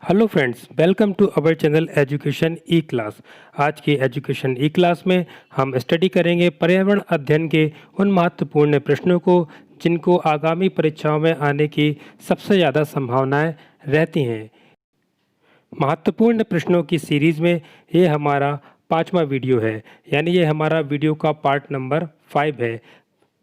Hello friends, welcome to our channel education E class. आज की education E class में हम स्टडी करेंगे पर्यावरण अध्ययन के उन महत्वपूर्ण प्रश्नों को जिनको आगामी परीक्षाओं में आने की सबसे ज़्यादा संभावनाएं रहती हैं। महत्वपूर्ण प्रश्नों की सीरीज़ में ये हमारा 5वां वीडियो है, यानी ये हमारा वीडियो का पार्ट नंबर 5 है।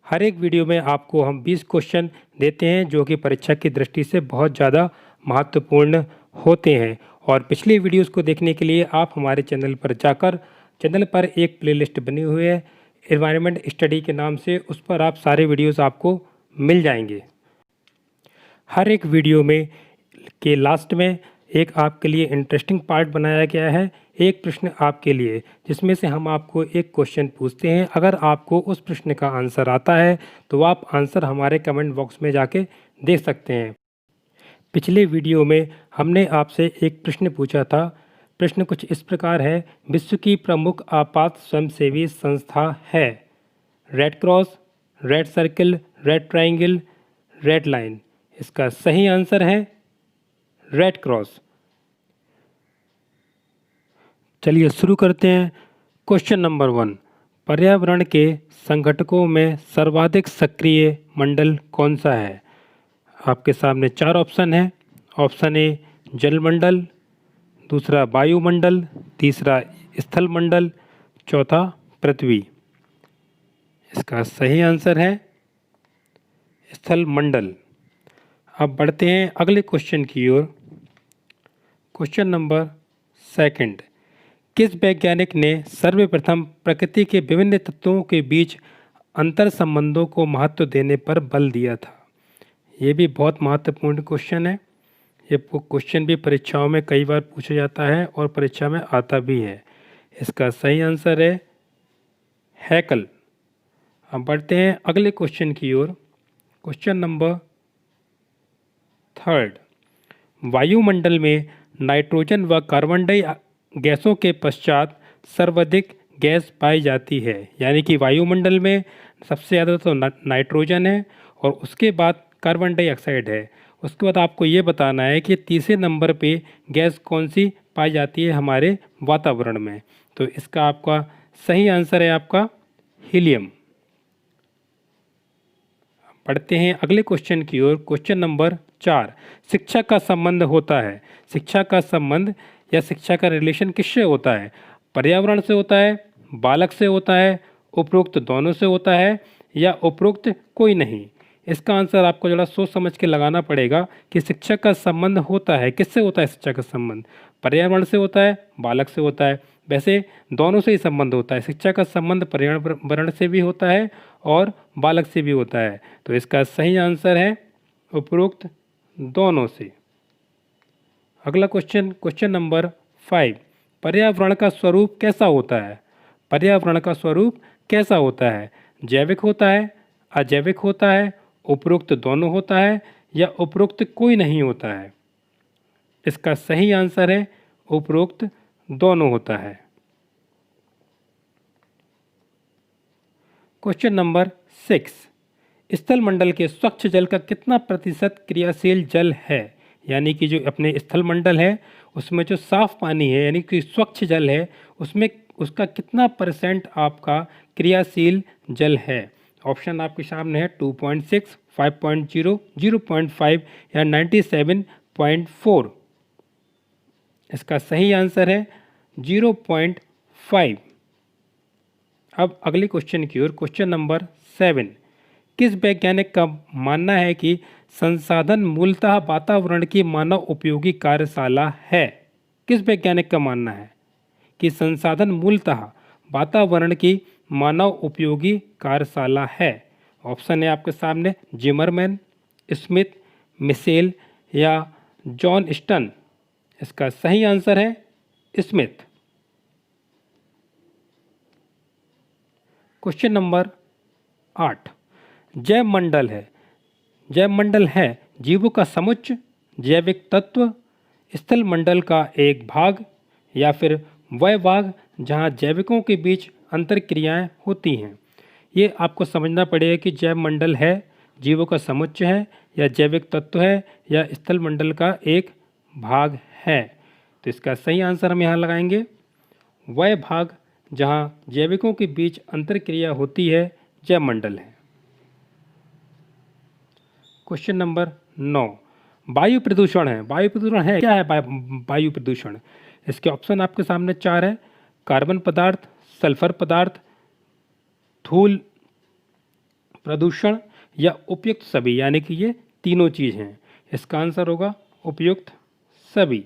हर एक वीडियो में आपको हम 20 क्वेश्चन देते हैं जो कि परीक्षा की दृष्टि से बहुत ज़्यादा महत्वपूर्ण होते हैं। और पिछली वीडियोस को देखने के लिए आप हमारे चैनल पर जाकर चैनल पर एक प्लेलिस्ट बनी हुई है एनवायरनमेंट स्टडी के नाम से, उस पर आप सारे वीडियोस आपको मिल जाएंगे। हर एक वीडियो में के लास्ट में एक आपके लिए इंटरेस्टिंग पार्ट बनाया गया है, एक प्रश्न आपके लिए, जिसमें से हम आपको एक क्वेश्चन पूछते हैं। अगर आपको उस प्रश्न का आंसर आता है तो आप आंसर हमारे कमेंट बॉक्स में जाके दे सकते हैं। पिछले वीडियो में हमने आपसे एक प्रश्न पूछा था। प्रश्न कुछ इस प्रकार है, विश्व की प्रमुख आपात स्वयंसेवी संस्था है red cross, red circle, red triangle, red line. इसका सही आंसर है रेड क्रॉस। चलिए शुरू करते हैं। क्वेश्चन नंबर 1, पर्यावरण के संगठकों में सर्वाधिक सक्रिय मंडल कौन सा है? आपके सामने 4 ऑप्शन है। ऑप्शन ए जलमंडल, दूसरा वायुमंडल, तीसरा स्थल मंडल, चौथा पृथ्वी। इसका सही आंसर है स्थल मंडल। अब बढ़ते हैं अगले क्वेश्चन की ओर। क्वेश्चन नंबर 2, किस वैज्ञानिक ने सर्वप्रथम प्रकृति के विभिन्न तत्वों के बीच अंतर संबंधों को महत्व देने पर बल दिया था? ये भी बहुत महत्वपूर्ण क्वेश्चन है। ये क्वेश्चन भी परीक्षाओं में कई बार पूछा जाता है और परीक्षा में आता भी है। इसका सही आंसर है हैकल। अब बढ़ते हैं अगले क्वेश्चन की ओर। क्वेश्चन नंबर 3, वायुमंडल में नाइट्रोजन व कार्बन गैसों के पश्चात सर्वाधिक गैस पाई जाती है, यानी कि वायुमंडल में सबसे ज़्यादा तो नाइट्रोजन है और उसके बाद कार्बन डाइऑक्साइड है। उसके बाद आपको ये बताना है कि तीसरे नंबर पे गैस कौन सी पाई जाती है हमारे वातावरण में। तो इसका आपका सही आंसर है आपका हीलियम। पढ़ते हैं अगले क्वेश्चन की ओर। क्वेश्चन नंबर 4, शिक्षा का संबंध होता है। शिक्षा का संबंध या शिक्षा का रिलेशन किससे होता है? पर्यावरण से होता है, बालक से होता है, उपरोक्त दोनों से होता है या उपरोक्त कोई नहीं? इसका आंसर आपको जरा सोच समझ के लगाना पड़ेगा कि शिक्षा का संबंध होता है, किससे होता है शिक्षा का संबंध? पर्यावरण से होता है, बालक से होता है। वैसे दोनों से ही संबंध होता है। शिक्षा का संबंध पर्यावरण से भी होता है और बालक से भी होता है। तो इसका सही आंसर है उपरोक्त दोनों से। अगला क्वेश्चन, क्वेश्चन नंबर 5, पर्यावरण का स्वरूप कैसा होता है? पर्यावरण का स्वरूप कैसा होता है? जैविक होता है, अजैविक होता है, उपरोक्त दोनों होता है या उपरोक्त कोई नहीं होता है? इसका सही आंसर है उपरोक्त दोनों होता है। क्वेश्चन नंबर 6, स्थल मंडल के स्वच्छ जल का कितना प्रतिशत क्रियाशील जल है? यानी कि जो अपने स्थल मंडल है उसमें जो साफ पानी है यानी कि स्वच्छ जल है उसमें उसका कितना परसेंट आपका क्रियाशील जल है? ऑप्शन आपके सामने है 2.6, 5.0, 0.5 या 97.4। इसका सही आंसर है 0.5। अब अगले क्वेश्चन की ओर। क्वेश्चन नंबर 7, किस वैज्ञानिक का मानना है कि संसाधन मूलतः वातावरण की मानव उपयोगी कार्यशाला है? किस वैज्ञानिक का मानना है कि संसाधन मूलतः वातावरण की मानव उपयोगी कार्यशाला है? ऑप्शन है आपके सामने जिमरमैन, स्मिथ, मिशेल या जॉन स्टन। इसका सही आंसर है स्मिथ। क्वेश्चन नंबर 8, जैव मंडल है। जैव मंडल है जीवों का समुच्चय, जैविक तत्व, स्थल मंडल का एक भाग या फिर वह भाग जहाँ जैविकों के बीच अंतर क्रियाएँ होती हैं। ये आपको समझना पड़ेगा कि जैव मंडल है जीवों का समुच्चय है या जैविक तत्व है या स्थल मंडल का एक भाग है। तो इसका सही आंसर हम यहाँ लगाएंगे वह भाग जहाँ जैविकों के बीच अंतरक्रिया होती है जैवमंडल है। क्वेश्चन नंबर 9, वायु प्रदूषण है। वायु प्रदूषण है क्या है? वायु प्रदूषण, इसके ऑप्शन आपके सामने 4 है। कार्बन पदार्थ, सल्फर पदार्थ, धूल प्रदूषण या उपयुक्त सभी, यानी कि ये तीनों चीज़ हैं। इसका आंसर होगा उपयुक्त सभी।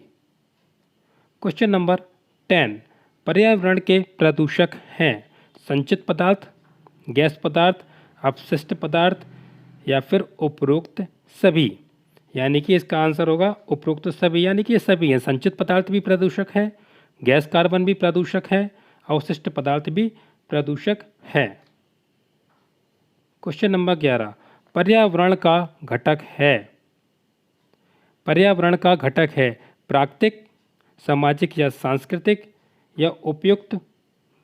क्वेश्चन नंबर 10, पर्यावरण के प्रदूषक हैं संचित पदार्थ, गैस पदार्थ, अपशिष्ट पदार्थ या फिर उपरोक्त सभी, यानी कि इसका आंसर होगा उपरोक्त सभी, यानी कि ये सभी हैं। संचित पदार्थ भी प्रदूषक है, गैस कार्बन भी प्रदूषक है, अवशिष्ट पदार्थ भी प्रदूषक है। क्वेश्चन नंबर 11, पर्यावरण का घटक है। पर्यावरण का घटक है प्राकृतिक, सामाजिक या सांस्कृतिक या उपयुक्त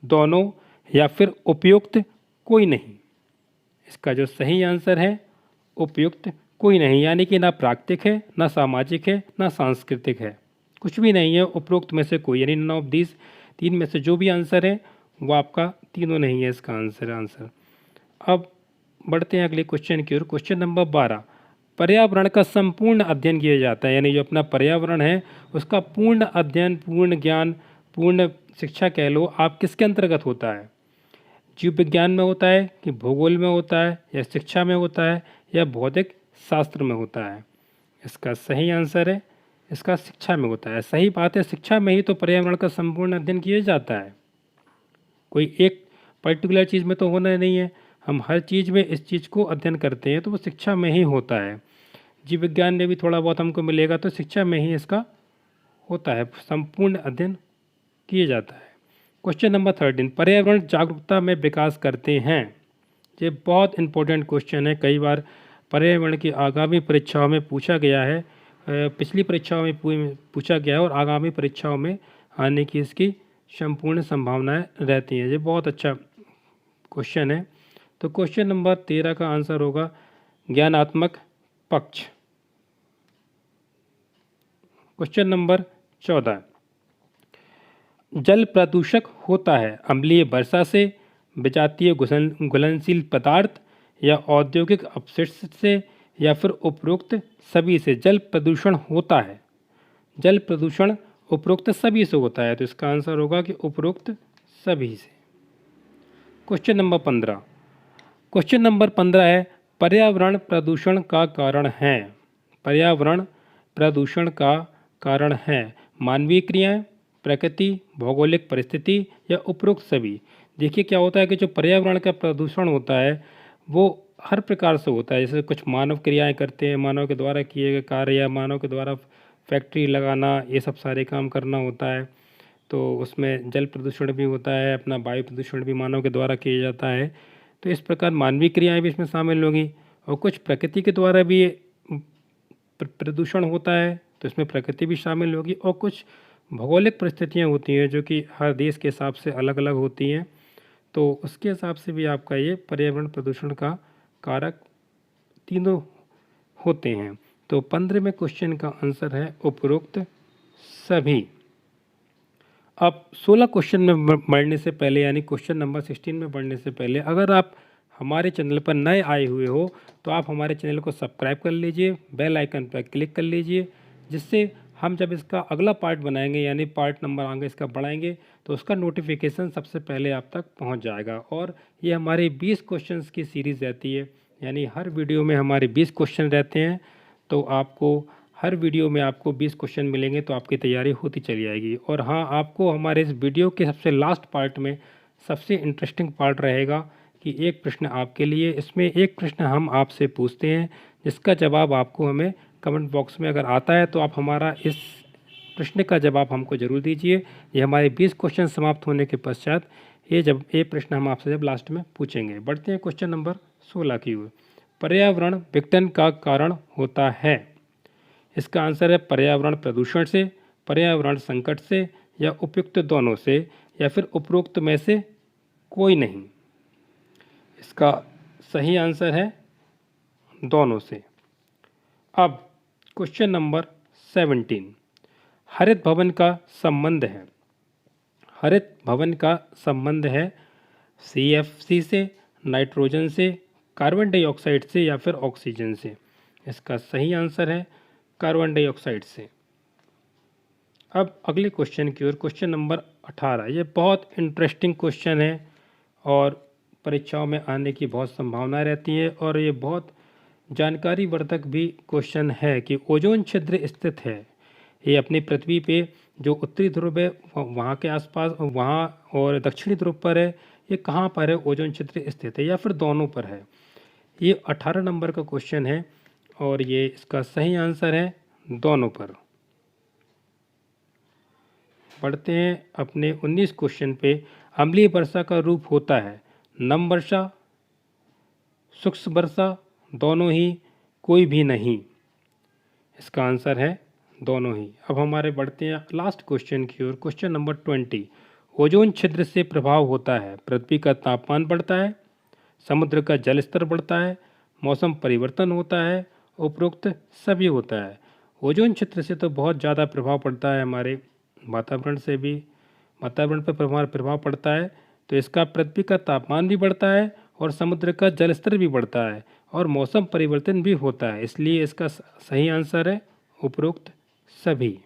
दोनों या फिर उपयुक्त कोई नहीं। इसका जो सही आंसर है उपयुक्त कोई नहीं, यानी कि ना प्राकृतिक है, ना सामाजिक है, ना सांस्कृतिक है, कुछ भी नहीं है उपरोक्त में से कोई, यानी नन ऑफ दिस, तीन में से जो भी आंसर है वो आपका तीनों नहीं है इसका आंसर। अब बढ़ते हैं अगले क्वेश्चन की ओर। क्वेश्चन नंबर 12, पर्यावरण का संपूर्ण अध्ययन किया जाता है, यानी जो अपना पर्यावरण है उसका पूर्ण अध्ययन, पूर्ण ज्ञान, पूर्ण शिक्षा कह लो आप, किसके अंतर्गत होता है? जीव विज्ञान में होता है कि भूगोल में होता है या शिक्षा में होता है या भौतिक शास्त्र में होता है? इसका सही आंसर है इसका शिक्षा में होता है। सही बात है, शिक्षा में ही तो पर्यावरण का संपूर्ण अध्ययन किया जाता है, कोई एक पर्टिकुलर चीज़ में तो होना नहीं है। हम हर चीज़ में इस चीज़ को अध्ययन करते हैं तो वो शिक्षा में ही होता है। जीव विज्ञान में भी थोड़ा बहुत हमको मिलेगा तो शिक्षा में ही इसका होता है, संपूर्ण अध्ययन किया जाता है। क्वेश्चन नंबर 13, पर्यावरण जागरूकता में विकास करते हैं। ये बहुत इंपॉर्टेंट क्वेश्चन है, कई बार पर्यावरण की आगामी परीक्षाओं में पूछा गया है, पिछली परीक्षाओं में पूछा गया है और आगामी परीक्षाओं में आने की इसकी संपूर्ण संभावनाएं रहती हैं। ये बहुत अच्छा क्वेश्चन है। तो क्वेश्चन नंबर 13 का आंसर होगा ज्ञानात्मक पक्ष। क्वेश्चन नंबर 14, जल प्रदूषक होता है अम्लीय वर्षा से, विजातीय घुलनशील पदार्थ या औद्योगिक अपशिष्ट से या फिर उपरोक्त सभी से जल प्रदूषण होता है। जल प्रदूषण उपरोक्त सभी से होता है, तो इसका आंसर होगा कि उपरोक्त सभी से। क्वेश्चन नंबर 15, क्वेश्चन नंबर 15 है पर्यावरण प्रदूषण का कारण है। पर्यावरण प्रदूषण का कारण है मानवीय क्रियाएं, प्रकृति, भौगोलिक परिस्थिति या उपरोक्त सभी। देखिए क्या होता है कि जो पर्यावरण का प्रदूषण होता है वो हर प्रकार से होता है, जैसे कुछ मानव क्रियाएं करते हैं, मानव के द्वारा किए गए कार्य या मानव के द्वारा फैक्ट्री लगाना, ये सब सारे काम करना होता है, तो उसमें जल प्रदूषण भी होता है, अपना वायु प्रदूषण भी मानव के द्वारा किया जाता है। तो इस प्रकार मानवीय क्रियाएं भी इसमें शामिल होगी और कुछ प्रकृति के द्वारा भी प्रदूषण होता है, तो इसमें प्रकृति भी शामिल होगी और कुछ भौगोलिक परिस्थितियाँ होती हैं जो कि हर देश के हिसाब से अलग अलग होती हैं, तो उसके हिसाब से भी आपका ये पर्यावरण प्रदूषण का कारक तीनों होते हैं। तो 15वें क्वेश्चन का आंसर है उपरोक्त सभी। अब 16 क्वेश्चन में बढ़ने से पहले, यानी क्वेश्चन नंबर 16 में बढ़ने से पहले, अगर आप हमारे चैनल पर नए आए हुए हो तो आप हमारे चैनल को सब्सक्राइब कर लीजिए, बेल आइकन पर क्लिक कर लीजिए, जिससे हम जब इसका अगला पार्ट बनाएंगे यानी पार्ट नंबर आगे इसका बढ़ाएंगे तो उसका नोटिफिकेशन सबसे पहले आप तक पहुंच जाएगा। और ये हमारी 20 क्वेश्चंस की सीरीज़ रहती है, यानी हर वीडियो में हमारे 20 क्वेश्चन रहते हैं, तो आपको हर वीडियो में आपको 20 क्वेश्चन मिलेंगे, तो आपकी तैयारी होती चली जाएगी। और हाँ, आपको हमारे इस वीडियो के सबसे लास्ट पार्ट में सबसे इंटरेस्टिंग पार्ट रहेगा कि एक प्रश्न आपके लिए, इसमें एक प्रश्न हम आपसे पूछते हैं जिसका जवाब आपको हमें कमेंट बॉक्स में अगर आता है तो आप हमारा इस प्रश्न का जवाब हमको ज़रूर दीजिए। ये हमारे 20 क्वेश्चन समाप्त होने के पश्चात ये प्रश्न हम आपसे जब लास्ट में पूछेंगे। बढ़ते हैं क्वेश्चन नंबर 16 की ओर। पर्यावरण विघटन का कारण होता है। इसका आंसर है पर्यावरण प्रदूषण से, पर्यावरण संकट से या उपयुक्त दोनों से या फिर उपरोक्त में से कोई नहीं। इसका सही आंसर है दोनों से। अब क्वेश्चन नंबर 17, हरित भवन का संबंध है? हरित भवन का संबंध है CFC से, नाइट्रोजन से, कार्बन डाइऑक्साइड से या फिर ऑक्सीजन से। इसका सही आंसर है कार्बन डाइऑक्साइड से। अब अगले क्वेश्चन की ओर, क्वेश्चन नंबर 18। ये बहुत इंटरेस्टिंग क्वेश्चन है और परीक्षाओं में आने की बहुत संभावना रहती है और ये बहुत जानकारी वर्धक भी क्वेश्चन है कि ओजोन छिद्र स्थित है। ये अपनी पृथ्वी पे जो उत्तरी ध्रुव है वहाँ के आसपास, वहाँ और दक्षिणी ध्रुव पर है। ये कहाँ पर है ओजोन छिद्र स्थित है, या फिर दोनों पर है? ये 18 नंबर का क्वेश्चन है और ये इसका सही आंसर है दोनों पर। पढ़ते हैं अपने 19 क्वेश्चन पे। अम्लीय वर्षा का रूप होता है नम वर्षा, शुष्क वर्षा, दोनों ही, कोई भी नहीं। इसका आंसर है दोनों ही। अब हमारे बढ़ते हैं लास्ट क्वेश्चन की ओर, क्वेश्चन नंबर 20। ओजोन छिद्र से प्रभाव होता है पृथ्वी का तापमान बढ़ता है, समुद्र का जल स्तर बढ़ता है, मौसम परिवर्तन होता है, उपरोक्त सभी होता है। ओजोन छिद्र से तो बहुत ज़्यादा प्रभाव पड़ता है, हमारे वातावरण से भी वातावरण पर प्रभाव पड़ता है। तो इसका पृथ्वी का तापमान भी बढ़ता है और समुद्र का जल स्तर भी बढ़ता है और मौसम परिवर्तन भी होता है, इसलिए इसका सही आंसर है उपरोक्त सभी।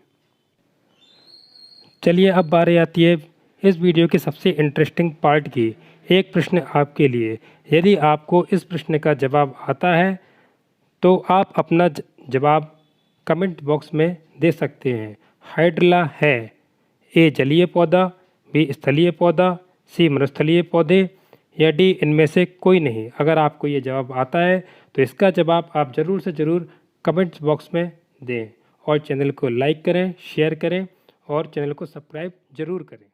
चलिए अब बारी आती है इस वीडियो के सबसे इंटरेस्टिंग पार्ट की। एक प्रश्न आपके लिए। यदि आपको इस प्रश्न का जवाब आता है तो आप अपना जवाब कमेंट बॉक्स में दे सकते हैं। हाइड्रिला है ए जलीय पौधा, बी स्थलीय पौधा, सी मरुस्थलीय पौधे, या डी इनमें से कोई नहीं। अगर आपको ये जवाब आता है तो इसका जवाब आप ज़रूर से ज़रूर कमेंट्स बॉक्स में दें और चैनल को लाइक करें, शेयर करें और चैनल को सब्सक्राइब ज़रूर करें।